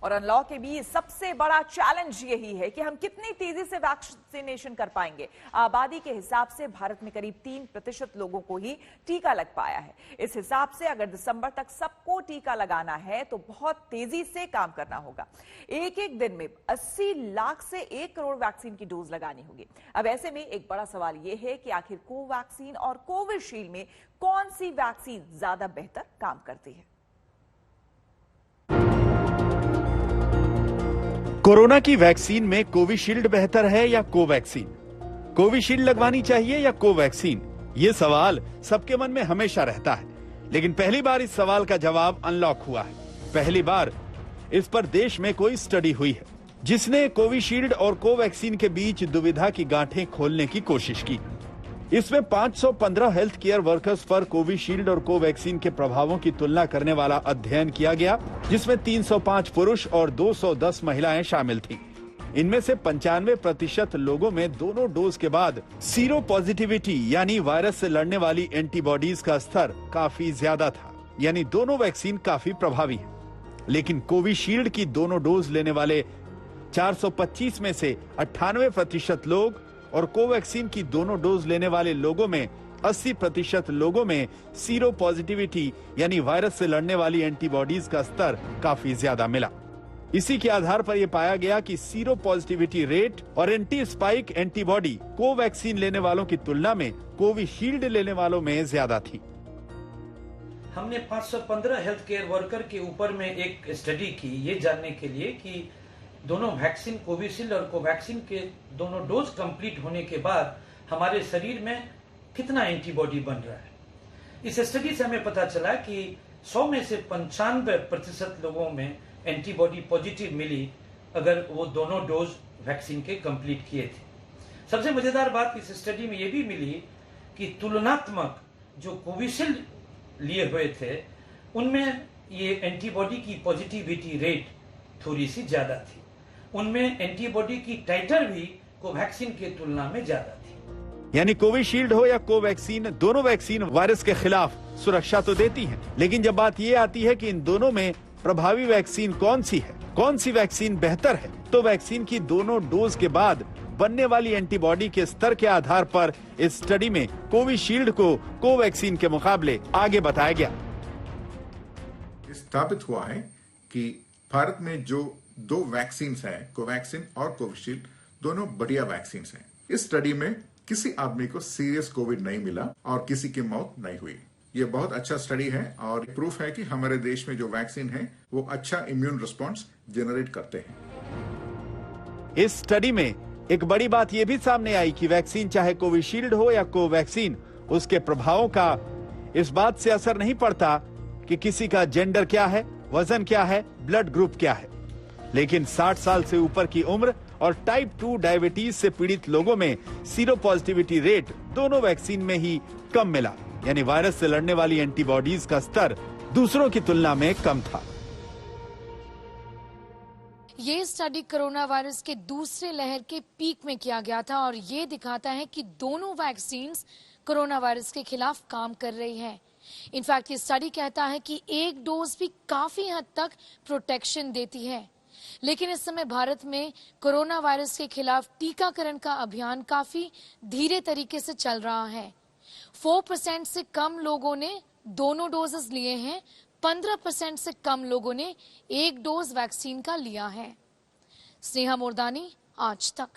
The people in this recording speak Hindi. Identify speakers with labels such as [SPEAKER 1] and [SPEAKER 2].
[SPEAKER 1] और अनलॉक के बीच सबसे बड़ा चैलेंज यही है कि हम कितनी तेजी से वैक्सीनेशन कर पाएंगे। आबादी के हिसाब से भारत में करीब 3% लोगों को ही टीका लग पाया है। इस हिसाब से अगर दिसंबर तक सबको टीका लगाना है तो बहुत तेजी से काम करना होगा। एक एक दिन में 80 लाख से 1 करोड़ वैक्सीन की डोज लगानी होगी। अब ऐसे में एक बड़ा सवाल यह है कि आखिर कोवैक्सीन और कोविशील्ड में कौन सी वैक्सीन ज्यादा बेहतर काम करती है।
[SPEAKER 2] कोरोना की वैक्सीन में कोविशील्ड बेहतर है या कोवैक्सीन? कोविशील्ड लगवानी चाहिए या कोवैक्सीन? ये सवाल सबके मन में हमेशा रहता है, लेकिन पहली बार इस सवाल का जवाब अनलॉक हुआ है। पहली बार इस पर देश में कोई स्टडी हुई है जिसने कोविशील्ड और कोवैक्सीन के बीच दुविधा की गांठें खोलने की कोशिश की। इसमें 515 हेल्थ केयर वर्कर्स पर कोविशील्ड और कोवैक्सीन के प्रभावों की तुलना करने वाला अध्ययन किया गया, जिसमें 305 पुरुष और 210 महिलाएं शामिल थीं। इनमें से 95% लोगों में दोनों डोज के बाद सीरो पॉजिटिविटी यानी वायरस से लड़ने वाली एंटीबॉडीज का स्तर काफी ज्यादा था, यानी दोनों वैक्सीन काफी प्रभावी है। लेकिन कोविशील्ड की दोनों डोज लेने वाले 425 में से 98% लोग और कोवैक्सीन की दोनों डोज लेने वाले लोगों में 80% लोगों में सीरो पॉजिटिविटी यानी वायरस से लड़ने वाली एंटीबॉडीज का स्तर काफी ज्यादा मिला। इसी के आधार पर यह पाया गया कि सीरो पॉजिटिविटी रेट और एंटी स्पाइक एंटीबॉडी कोवैक्सीन लेने वालों की तुलना में कोविशील्ड लेने वालों में ज्यादा थी।
[SPEAKER 3] हमने 515 हेल्थ केयर वर्कर के ऊपर में एक स्टडी की, ये जानने के लिए कि दोनों वैक्सीन कोविशील्ड और कोवैक्सीन के दोनों डोज कंप्लीट होने के बाद हमारे शरीर में कितना एंटीबॉडी बन रहा है। इस स्टडी से हमें पता चला कि 100 में से 95% लोगों में एंटीबॉडी पॉजिटिव मिली अगर वो दोनों डोज वैक्सीन के कंप्लीट किए थे। सबसे मजेदार बात इस स्टडी में ये भी मिली कि तुलनात्मक जो कोविशील्ड लिए हुए थे उनमें ये एंटीबॉडी की पॉजिटिविटी रेट थोड़ी सी ज्यादा थी। उनमें एंटीबॉडी की टाइटर भी कोवैक्सीन की तुलना में ज्यादा थी।
[SPEAKER 2] यानी कोविशील्ड हो या कोवैक्सीन, दोनों वैक्सीन वायरस के खिलाफ सुरक्षा तो देती हैं, लेकिन जब बात ये आती है कि इन दोनों में प्रभावी वैक्सीन कौन सी है, कौन सी वैक्सीन बेहतर है, तो वैक्सीन की दोनों डोज के बाद बनने वाली एंटीबॉडी के स्तर के आधार पर इस स्टडी में कोविशील्ड को कोवैक्सीन के मुकाबले आगे बताया गया।
[SPEAKER 4] स्थापित हुआ है कि भारत में जो 2 वैक्सीन हैं, कोवैक्सीन और कोविशील्ड, दोनों बढ़िया वैक्सीन हैं। इस स्टडी में किसी आदमी को सीरियस कोविड नहीं मिला और किसी की मौत नहीं हुई। ये बहुत अच्छा स्टडी है और प्रूफ है कि हमारे देश में जो वैक्सीन है वो अच्छा इम्यून रिस्पॉन्स जनरेट करते हैं।
[SPEAKER 2] इस स्टडी में एक बड़ी बात यह भी सामने आई कि वैक्सीन चाहे कोविशील्ड हो या कोवैक्सीन, उसके प्रभावों का इस बात से असर नहीं पड़ता कि किसी का जेंडर क्या है, वजन क्या है, ब्लड ग्रुप क्या है। लेकिन 60 साल से ऊपर की उम्र और टाइप 2 डायबिटीज से पीड़ित लोगों में सीरो पॉजिटिविटी रेट दोनों वैक्सीन में ही कम मिला, यानी वायरस से लड़ने वाली एंटीबॉडीज का स्तर दूसरों की तुलना में कम था।
[SPEAKER 5] ये स्टडी कोरोना वायरस के दूसरे लहर के पीक में किया गया था और ये दिखाता है कि दोनों वैक्सीन्स कोरोना वायरस के खिलाफ काम कर रही हैं। इनफैक्ट ये स्टडी कहता है कि एक डोज भी काफी हद तक प्रोटेक्शन देती है। लेकिन इस समय भारत में कोरोना वायरस के खिलाफ टीकाकरण का अभियान काफी धीरे तरीके से चल रहा है। 4% से कम लोगों ने दोनों डोजेस लिए हैं, 15% से कम लोगों ने एक डोज वैक्सीन का लिया है। स्नेहा मोरदानी, आज तक।